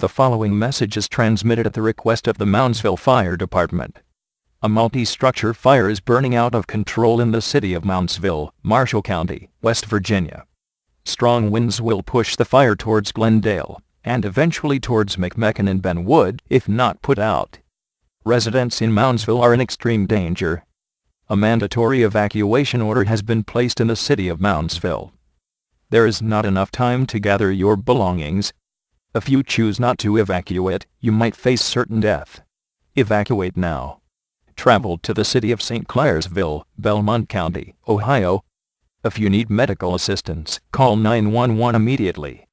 The following message is transmitted at the request of the Moundsville Fire Department. A multi-structure fire is burning out of control in the city of Moundsville, Marshall County, West Virginia. Strong winds will push the fire towards Glendale, and eventually towards McMecken and Benwood, if not put out. Residents in Moundsville are in extreme danger. A mandatory evacuation order has been placed in the city of Moundsville. There is not enough time to gather your belongings. If you choose not to evacuate, you might face certain death. Evacuate now. Travel to the city of St. Clairsville, Belmont County, Ohio. If you need medical assistance, call 911 immediately.